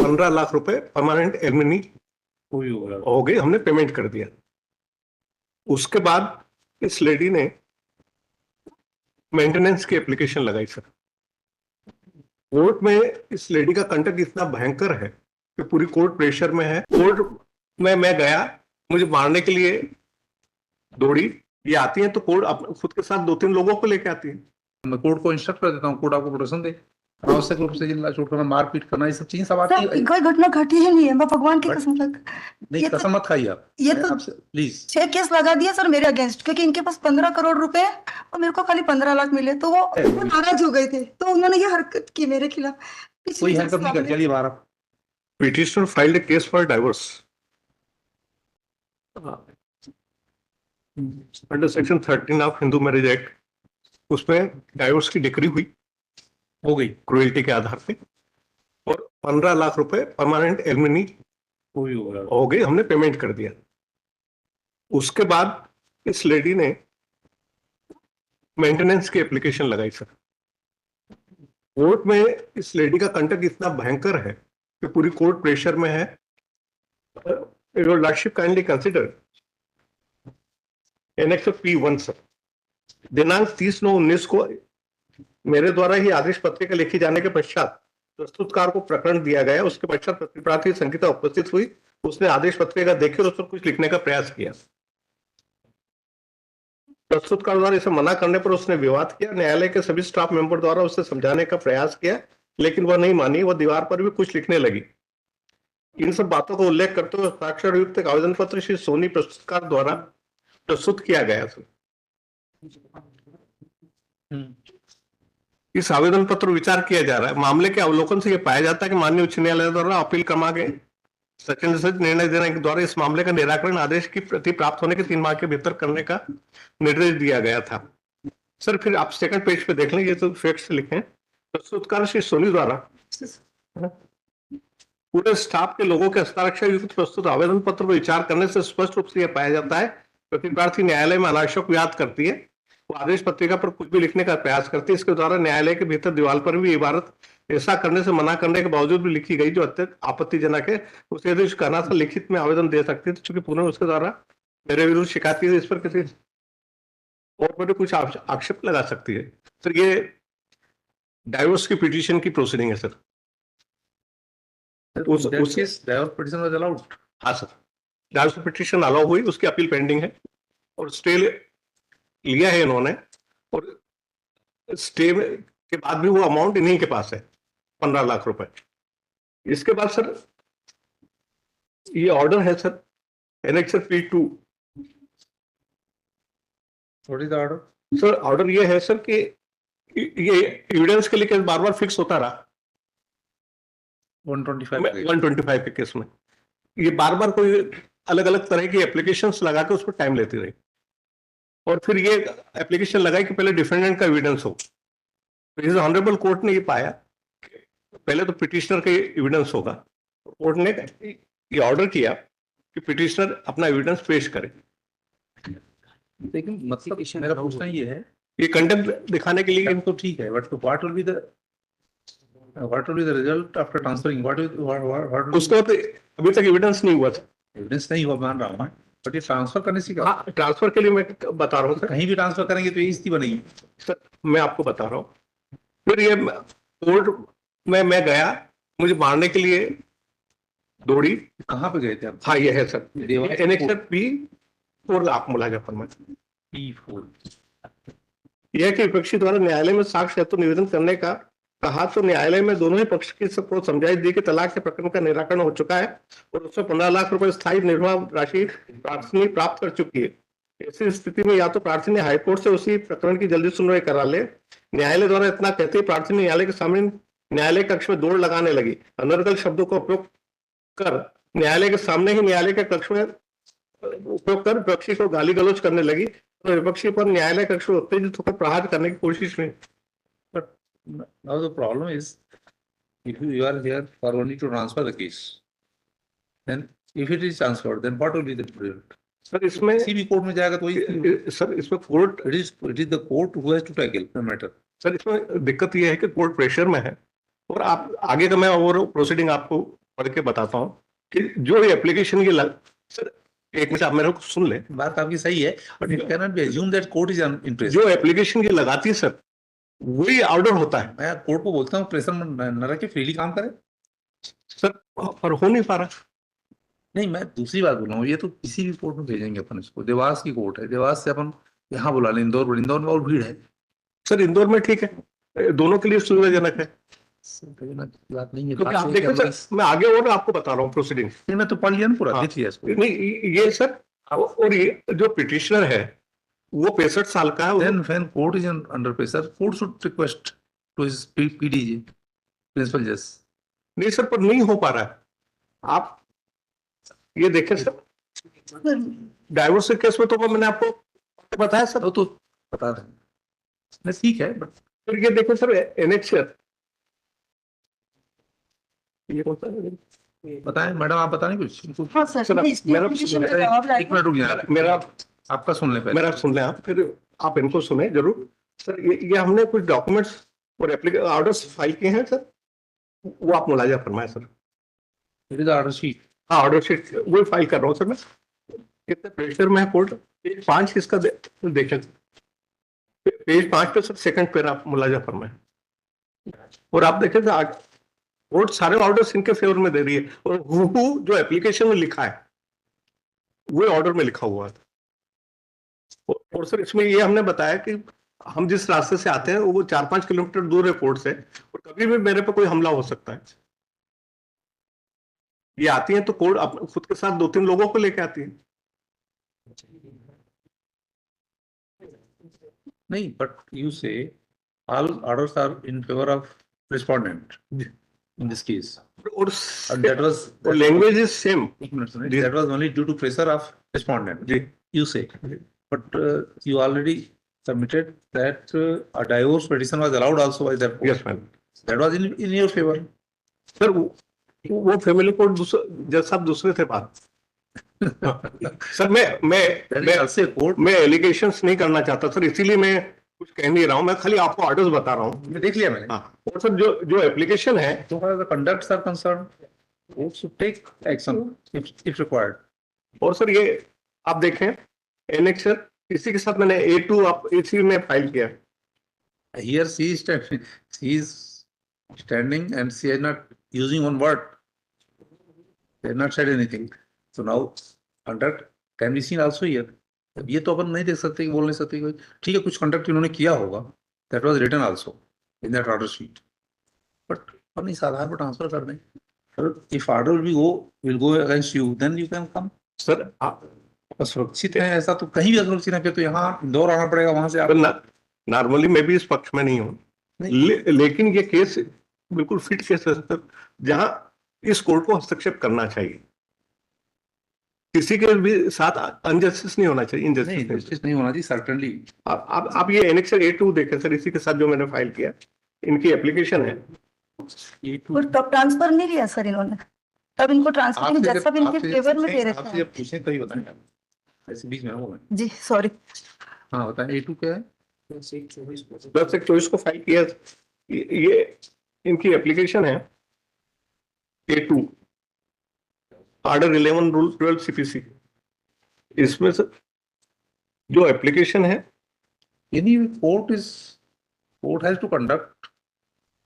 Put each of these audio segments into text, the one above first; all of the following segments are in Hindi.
15 लाख रुपए परमानेंट एलिमनी हो गई, हमने पेमेंट कर दिया। उसके बाद इस लेडी ने मेंटेनेंस की एप्लीकेशन लगाई सर। कोर्ट में इस लेडी का कंडक्ट इतना भयंकर है कि पूरी कोर्ट प्रेशर में है। कोर्ट में मैं गया, मुझे मारने के लिए दौड़ी। ये आती है तो कोर्ट खुद के साथ 2-3 लोगों को लेके आती है। मैं कोर्ट को इंस्ट्रक्ट कर देता हूँ, कोर्ट आपको प्रोटेक्शन दे। अनावश्यक रूप से जिला शूट करना, मारपीट करना, ये सब चीजें सब आती है। कोई घटना घटी ही नहीं है, मैं भगवान की कसम लग नहीं, कसम मत खाइए आप। ये तो प्लीज 6 केस लगा दिया सर मेरे अगेंस्ट, क्योंकि इनके पास 15 करोड़ रुपए है और मेरे को खाली 15 लाख मिले, तो वो नाराज हो गए थे, तो उन्होंने ये हरकत की मेरे खिलाफ। कोई हरकत नहीं कर, चलिए बाहर। Petitioner filed A case for divorce under section 13 of Hindu marriage act. उसमें डाइवोर्स की डिक्री हो गई क्रुएल्टी के आधार पे, और 15 लाख रुपए परमानेंट एलिमनी हो गई, हमने पेमेंट कर दिया। उसके बाद इस लेडी ने मेंटेनेंस की एप्लीकेशन लगाई सर। कोर्ट में इस लेडी का कंडक्ट इतना भयंकर है कि पूरी कोर्ट प्रेशर में है। Your lordship kindly consider annex P1 sir. दिनांक 30/9/19 को मेरे द्वारा ही आदेश पत्रिका लिखी जाने के पश्चात प्रस्तुतकार को प्रकरण दिया गया। उसके पश्चात प्रतिप्रार्थी संगीता उपस्थित हुई। उसने आदेश पत्रिका देखी और उस पर कुछ लिखने का प्रयास किया। प्रस्तुतकार द्वारा इसे मना करने पर उसने विवाद किया। न्यायालय के सभी स्टाफ मेंबर द्वारा उसे समझाने का प्रयास किया, लेकिन वह नहीं मानी। वह दीवार पर भी कुछ लिखने लगी। इन सब बातों का उल्लेख करते हुए साक्षर युक्त एक आवेदन पत्र श्री सोनी प्रस्तुतकार द्वारा प्रस्तुत किया गया था। इस आवेदन पत्र विचार किया जा रहा है। मामले के अवलोकन से यह पाया जाता है कि माननीय उच्च न्यायालय द्वारा अपील क्रमांक सचिन से निर्णय देने के द्वारा इस मामले का निराकरण आदेश की प्रति प्राप्त होने के 3 माह के भीतर करने का निर्देश दिया गया था। सर फिर आप सेकंड पेज पे देख लें, ये तो फैक्ट्स लिखे। प्रस्तुतकार श्री सोनी द्वारा पूरे स्टाफ के लोगों के हस्ताक्षर युक्त प्रस्तुत आवेदन पत्र पर विचार करने से स्पष्ट रूप से यह पाया जाता है प्रतिप्रार्थी न्यायालय में अनावश्यक विवाद करती है। वो आदेश पत्रिका पर कुछ भी लिखने का प्रयास करती है। इसके द्वारा न्यायालय के भीतर दीवार पर भी इबारत ऐसा करने से मना करने के बावजूद भी लिखी गई जो अत्यंत आपत्तिजनक है। उसे यदि कहना था लिखित में आवेदन दे सकती है, तो चूंकि पुनः उसके द्वारा मेरे विरुद्ध शिकायत की, इस पर किसी और पर कुछ आक्षेप लगा सकती है। सर ये डाइवोर्स की पिटीशन की प्रोसीडिंग है सर। हाँ सर, डाइवोर्स पिटीशन अलाउ हुई, उसकी अपील पेंडिंग है और स्टे लिया है इन्होंने, और स्टे के बाद भी वो अमाउंट इन्हीं के पास है 15 लाख रुपए। इसके बाद सर ये ऑर्डर है sir annex P2। Order sir order ये है सर कि ये एविडेंस के लिए केस बार बार फिक्स होता रहा 125 के केस में। ये बार बार कोई अलग अलग तरह की एप्लीकेशंस लगा के उस पर टाइम लेती रही, और फिर ये एप्लीकेशन लगाई कि पहले डिफेंडेंट का एविडेंस हो। इस ऑनरेबल कोर्ट ने ये पाया पहले तो पिटिशनर का एविडेंस होगा। कोर्ट ने ये ऑर्डर किया कि पिटिशनर अपना एविडेंस पेश करे। लेकिन मतलब मेरा प्रश्न ये है, ये कंटेंट दिखाने के लिए तो ठीक है, but what will be the result after transferring? What उसका तो अभी तक एविडेंस नहीं हुआ था। एविडेंस नहीं हुआ, मान रहा हूं मैं, बट ये ट्रांसफर करने से क्या? हाँ, ट्रांसफर के लिए मैं बता रहा हूँ सर। कहीं भी ट्रांसफर करेंगे तो ये स्थिति बनेगी सर, मैं आपको बता रहा हूँ। फिर ये कोर्ट में मैं गया, मुझे मारने के लिए दौड़ी। कहाँ पे गए थे आप? हाँ ये है सर एनेक्स P4 आप मुलाजा फरमाइए। P4 यह कि विपक्षी द्वारा न्यायालय में साक्ष्य हेतु निवेदन करने का कहा, तो न्यायालय में दोनों ही पक्ष की सबको समझाई दी कि तलाक के प्रकरण का निराकरण हो चुका है और उसमें 15 लाख रुपए स्थायी निर्वाह राशि प्रार्थनी प्राप्त कर चुकी है। ऐसी स्थिति में या तो प्रार्थी हाईकोर्ट से उसी प्रकरण की जल्दी सुनवाई करा ले। न्यायालय द्वारा इतना कहते ही प्रार्थी न्यायालय के सामने न्यायालय कक्ष में दौड़ लगाने लगी। अनर्गल शब्दों का उपयोग कर न्यायालय के सामने ही न्यायालय के कक्ष में उपयोग कर विपक्षी को गाली गलौज करने लगी और विपक्षी पर न्यायालय कक्ष में उत्तेजित होकर प्रहार करने की कोशिश में। Now the problem is, if you are here for only to transfer the case, then if it is transferred, then what will be the result? Sir इसमें किसी भी कोर्ट में जाएगा तो सर इसमें court it is the court who has to tackle the matter. Sir इसमें दिक्कत यह है कि कोर्ट प्रेशर में है और आप आगे का मैं और प्रोसीडिंग आपको पढ़ के बताता हूँ कि जो ये एप्लीकेशन की सर एक मिनट आप मेरे को सुन ले। बात आपकी सही है, but it can not be assume that court is interest. जो एप्लीकेशन की लगाती है सर वही ऑर्डर होता है मैं कोर्ट को बोलता हूँ प्रेशर न रखे, फ्रीली काम करे। सर, पर हो नहीं पा रहा। नहीं, मैं दूसरी बात बोल रहा हूँ, ये तो किसी भी कोर्ट में भेजेंगे अपन इसको, देवास की कोर्ट है, देवास से अपन यहाँ बुला लें इंदौर, इंदौर में और भीड़ है। सर इंदौर में ठीक है, दोनों के लिए सुविधाजनक है, बात नहीं है, क्योंकि बात आप ये है कि देखो अपन- सर मैं आगे और आपको बता रहा हूँ प्रोसीडिंग। नहीं, मैं तो पढ़ लिया ना पूरा, हाँ। देख लिया इसको। नहीं ये सर, और ये जो पिटिशनर है वो 65 साल का है। Then when court is under pressure, court should request to his PDG, principal judge. नहीं सर, पर नहीं हो पा रहा है। आप ये देखें सर, डाइवोर्स के केस में तो मैंने आपको बताया सर। तो बता रहे हैं, नहीं ठीक है, बट फिर ये देखें सर एनेक्सर, ये कौन सा है? बताएं मैडम, आप बताने कुछ। हाँ सर, सर, मैं मेरा- application का जवाब एक मिनट रुक जाए, मेरा आपका सुन ले पहले। मेरा सुन लें आप, फिर आप इनको सुने जरूर। सर ये हमने कुछ डॉक्यूमेंट्स और ऑर्डर्स फाइल किए हैं सर, वो आप मुलाजा फरमाए sir. It is order sheet. हाँ ऑर्डर शीट वही फाइल कर रहा हूँ सर मैं। कितने प्रेशर में है कोर्ट, पेज 5 इसका देखें, पेज 5 पे सर सेकंड पेज आप मुलाजा फरमाए। और आप देखें सर कोर्ट सारे ऑर्डर्स इनके फेवर में दे रही है, और हूबहू जो एप्लीकेशन में लिखा है वो ऑर्डर में लिखा हुआ है। और सर इसमें ये हमने बताया कि हम जिस रास्ते से आते हैं वो 4-5 किलोमीटर दूर है कोर्ट से, और कभी भी मेरे पे कोई हमला हो सकता है। ये आती है तो कोर्ट अपने खुद के साथ 2-3 लोगों को लेके आती है। नहीं, but you say all orders are in favour of respondent in this case, और and that was language is same. एक मिनट सुनिए, जी। that was only due to pressure of respondent, जी you say, जी। but you already submitted that a divorce petition was allowed also by that court. Yes ma'am. That was in your favor. Sir वो फैमिली कोर्ट जज साहब दूसरे थे बात। Sir That is also a court. मैं एलिगेशंस नहीं करना चाहता सर, इसीलिए मैं कुछ कह नहीं रहा हूँ, मैं खाली आपको ऑर्डर्स बता रहा हूँ। मैं देख लिया मैंने। हाँ, और सर जो एप्लीकेशन है, So far as the conducts are concerned, court should take action if required. और सर ये आप देखें एनेक्सर, इसी के साथ मैंने A2 आप इसी में फाइल किया। Here she is standing and she is not using one word. They have not said anything. So now conduct can be seen also here. अब ये तो अपन नहीं देख सकते, बोल नहीं सकते कोई, ठीक है कुछ कंडक्ट इन्होंने किया होगा, that was written also in that order sheet. But अपन इस आधार पर ट्रांसफर कर दें। If order will go against you, then you can come. Sir सुरक्षित है ऐसा तो कहीं भी असुरक्षित है, फिर तो यहाँ इंदौर आना पड़ेगा, वहां से आप नॉर्मली मैं भी इस पक्ष में नहीं हूँ, लेकिन ये केस बिल्कुल फिट केस है सर, जहाँ इस कोर्ट को हस्तक्षेप करना चाहिए। किसी के भी साथ अनजस्टिस नहीं होना चाहिए, इनजस्टिस नहीं। जस्टिस नहीं होना चाहिए, सर्टेनली। आप ये एनेक्सर A2 देखें सर, इसी के साथ जो मैंने फाइल किया, इनकी एप्लीकेशन है। और तब ट्रांसफर नहीं लिया सर इन्होंने, तब इनको ट्रांसफर जज साहब इनके फेवर में दे रहे आपसे थे। जब पूछे तभी बताएं, ऐसे बीच में ना बोलें। जी सॉरी। हाँ बताएं, A2 क्या है? 10/1/24 को फाइल किया। ये इनकी एप्लीकेशन है A2 ऑर्डर 11 रूल 12 CPC। इसमें से जो एप्लीकेशन है, Any court has to conduct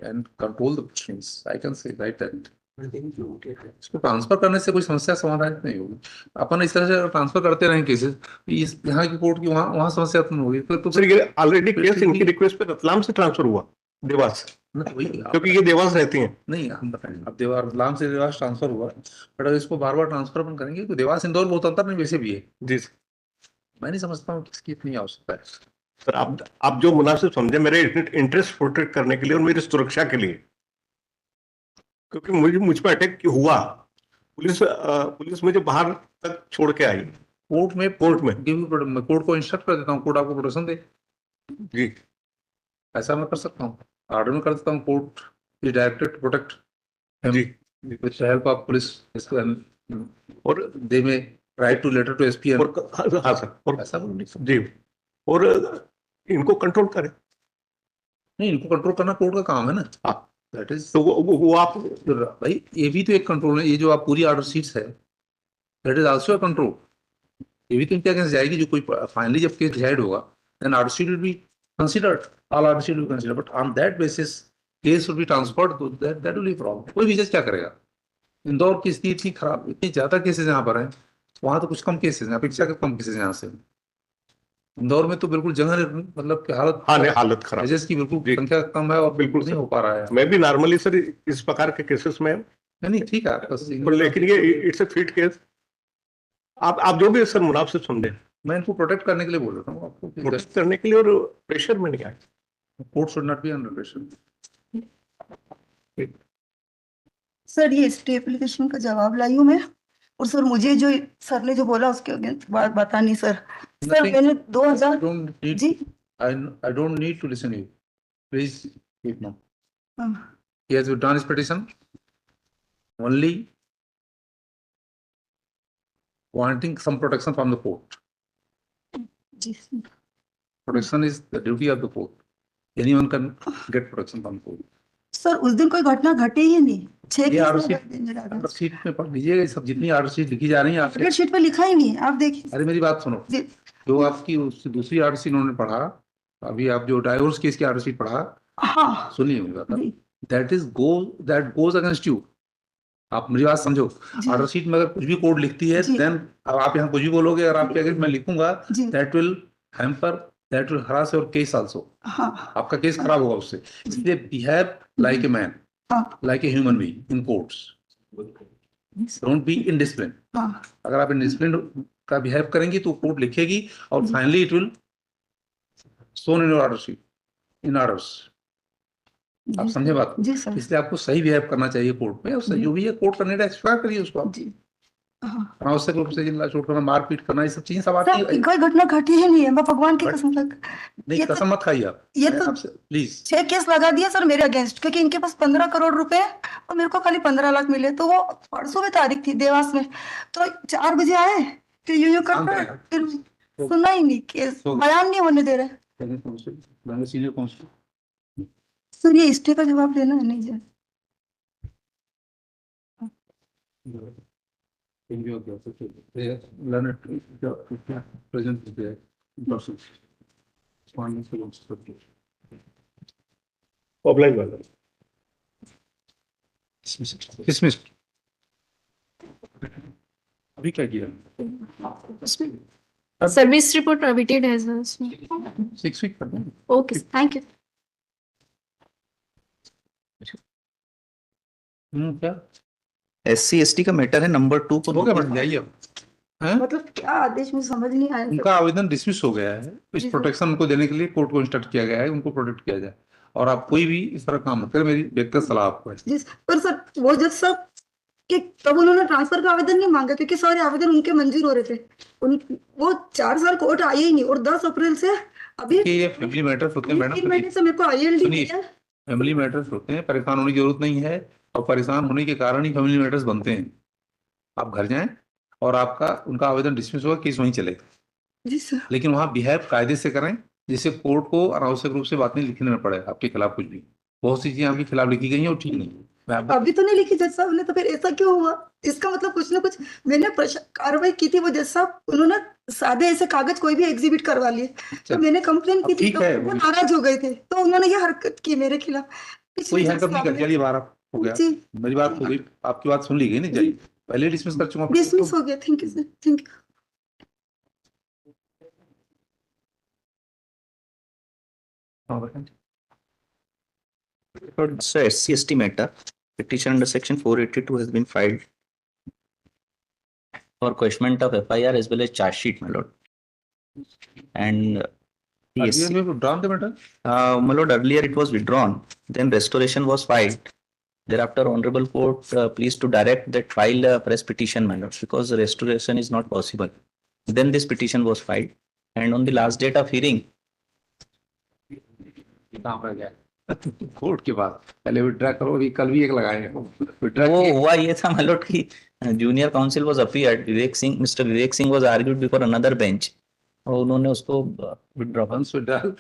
and control the proceedings. I can say right that. इसको ट्रांसफर करने से कोई समस्या समाधान नहीं होगी। अपन इस तरह से ट्रांसफर करते रहें केसेस, इस यहाँ की कोर्ट की वहाँ समस्या उत्पन्न होगी, तो सर ये ऑलरेडी केस इनकी रिक्वेस्ट पे रतलाम से ट्रांसफर हुआ देवास, वही क्योंकि ये देवास रहती हैं। नहीं, हम बताएं, अब रतलाम से देवास ट्रांसफर हुआ, बट अगर इसको बार बार ट्रांसफर अपन करेंगे तो देवास इंदौर बहुत अंतर नहीं वैसे भी है। जी मैं नहीं समझता हूँ किसकी इतनी आवश्यकता है। सर, आप जो मुनासिब समझे मेरे इंटरेस्ट प्रोटेक्ट करने के लिए और मेरी सुरक्षा के लिए, क्योंकि मुझ पर अटैक हुआ, पुलिस मुझे बाहर तक छोड़ के आई कोर्ट में कोर्ट को इंस्ट्रक्ट कर देता हूँ, कोर्ट आपको प्रोटेक्शन दे। जी ऐसा मैं कर सकता हूँ, ऑर्डर में कर देता हूँ, court is directed to protect जी विद हेल्प ऑफ पुलिस, और they may write to letter to SP. हाँ सर, और ऐसा बोल नहीं सकते। जी, और इनको कंट्रोल करें। नहीं, इनको कंट्रोल करना कोर्ट का काम है ना। दैट इज तो वो आप भाई ये भी तो एक कंट्रोल है। ये जो आप पूरी ऑर्डर शीट्स है, that is also a control. ये भी तो इनके अगेंस्ट जाएगी। जो कोई फाइनली जब केस डिसाइड होगा, then order sheet will be considered, all order sheet will consider, but on that basis case will be transferred to that will be problem. कोई भी जज क्या करेगा? इंदौर की स्थिति इतनी खराब, इतनी ज्यादा केसेस यहाँ पर हैं, वहां तो कुछ कम केसेस हैं, अपेक्षा के कम केसेस यहाँ से। इंदौर में तो बिल्कुल जगह मतलब कि हालत हाँ नहीं, हालत खराब है। जजेस की बिल्कुल संख्या कम है और बिल्कुल नहीं हो पा रहा है। मैं भी नॉर्मली सर इस प्रकार के केसेस में, नहीं ठीक है, बस लेकिन ये इट्स अ फिट केस। आप जो भी सर मुनासिब समझे, मैं इनको प्रोटेक्ट करने के लिए बोल रहा हूँ आपको। प्रोटेक्ट करने के लिए, और प्रेशर में नहीं आए। Court should not be under pressure. Sir ये स्टे एप्लीकेशन का जवाब लाई हूँ मैं, और सर मुझे जो सर ने जो बोला उसके अगेंस्ट बात बतानी सर। Sir Nothing. मैंने 2000 don't need, जी I don't need to listen to you. Please keep now. हाँ, He has withdrawn his petition only wanting some protection from the court. जी Protection is the duty of the court. Anyone can get protection from the court. Sir उस दिन कोई घटना घटी ही नहीं। 6 ये केस आर लगा देंगे ऑर्डर दादा। शीट में पढ़ लीजिएगा। ये सब जितनी आर्डर शीट लिखी जा रही है आपके, टारगेट शीट पे लिखा ही नहीं है, आप देखिए अरे मेरी बात सुनो। जी। जो आपकी दूसरी आर्डर शीट उन्होंने पढ़ा, अभी आप जो डाइवोर्स केस की आर्डर शीट पढ़ा, हाँ सुनिए मेरी बात, जी that goes against you. आप मेरी बात समझो। जी ऑर्डर शीट में अगर कुछ भी कोड लिखती है, जी। देन अब आप यहाँ कुछ भी बोलोगे, अगर आपके अगेंस्ट मैं लिखूंगा, जी that will hamper, that will harass your case also. हाँ आपका केस खराब होगा उससे। इसलिए बिहेव लाइक ए मैन, हाँ like a human being in courts. Don't be indiscipline. हाँ अगर आप इनडिसिप्लिन का बिहेव करेंगी तो कोर्ट लिखेगी, और finally it will shown in your order sheet, in orders. आप जी समझे बात को? जी सर इसलिए आपको सही बिहेव करना चाहिए कोर्ट में, और सही जो भी है कोर्ट का निर्णय एक्सप्लोर करिए उसको आप। जी हाँ अनावश्यक रूप से जिल्ला चोट करना, मारपीट करना, ये सब चीजें सब आती सर है। कोई घटना घटी ही नहीं है, मैं भगवान की बट- कसम लग नहीं ये तो- कसम मत खाइए आप। ये मैं तो आपसे प्लीज 6 केस लगा दिया सर मेरे अगेंस्ट, क्योंकि इनके पास 15 करोड़ रुपए हैं और मेरे को खाली 15 लाख मिले। तो वो परसों में तारीख थी देवास में, तो 4 बजे आए फिर यूं शांत करते रहे। फिर सुना ही नहीं, केस तो- बयान नहीं होने दे रहे। सीनियर काउंसिल सर ये स्टे का जवाब देना है नहीं जी। ऑफलाइन वाला डिसमिस्ड। अभी क्या किया? Service report awaited as well. 6 week कर दें। Okay, thank you. क्या SC/ST का मैटर है, नंबर 2 को हो गया? मैडम जाइए अब। हैं? मतलब क्या आदेश मुझे समझ नहीं आया। उनका आवेदन डिसमिस हो गया है। इस जी, प्रोटेक्शन उनको देने के लिए कोर्ट को इंस्ट्रक्ट किया गया है, उनको प्रोटेक्ट किया जाए। और आप कोई भी इस तरह काम मत करें, मेरी व्यक्तिगत सलाह आपको है। जी पर सर वो जज साहब कि तब उन्होंने ट्रांसफर का आवेदन नहीं मांगा, क्योंकि सारे आवेदन उनके मंजूर हो रहे थे। वो 4 साल कोर्ट आई ही नहीं, और 10 अप्रैल से अभी कि ये फैमिली मैटर्स होते हैं 3 मैडम। महीने से मेरे को ILD सुनिए, दिया। फैमिली मैटर्स होते हैं, परेशान होने की जरूरत नहीं है। और परेशान होने के कारण ही फैमिली मैटर्स बनते हैं। आप घर जाएं और आपका उनका आवेदन डिसमिस होगा, केस वहीं चलेगा। जी सर लेकिन वहां बिहेव कायदे से करें, जिससे कोर्ट को अनावश्यक रूप से बात नहीं लिखने में पड़े आपके खिलाफ कुछ भी। बहुत सी चीजें आपके खिलाफ लिखी गई हैं और ठीक नहीं है। मैं आपको अभी तो नहीं लिखी जज साहब ने, तो फिर ऐसा क्यों हुआ? इसका मतलब कुछ ना कुछ मैंने कार्रवाई की थी, वो जज साहब उन्होंने सादे ऐसे कागज कोई भी एग्जिबिट करवा लिए, तो मैंने कंप्लेन की थी, ठीक तो है। वो नाराज हो गए थे, तो उन्होंने ये हरकत की मेरे खिलाफ। पिछले कोई जज हैंकअप नहीं साहब कर, ने- चलिए 12 हो गया। जी मेरी बात हो गई, आपकी बात सुन ली गई नहीं जाइए। पहले डिसमिस कर चुका। डिसमिस हो गया। Thank you sir, thank you. So SC/ST matter, petition under section 482 has been filed for quashment of FIR as well as charge sheet, my lord. And the SC, ड्राम दे बेटा। my lord, earlier it was withdrawn, then restoration was filed. Thereafter, honorable court pleased to direct that file a press petition, my lord, because the restoration is not possible. Then this petition was filed, and on the last date of hearing, काम रह गया कोर्ट के बाद। पहले विड्रा करो, अभी कल भी एक लगाए हैं विड्रा वो किए। हुआ ये था my lord कि junior council was appeared, mister Vivek Singh was argued before another bench, और उन्होंने उसको विड्रॉ Once withdrawn,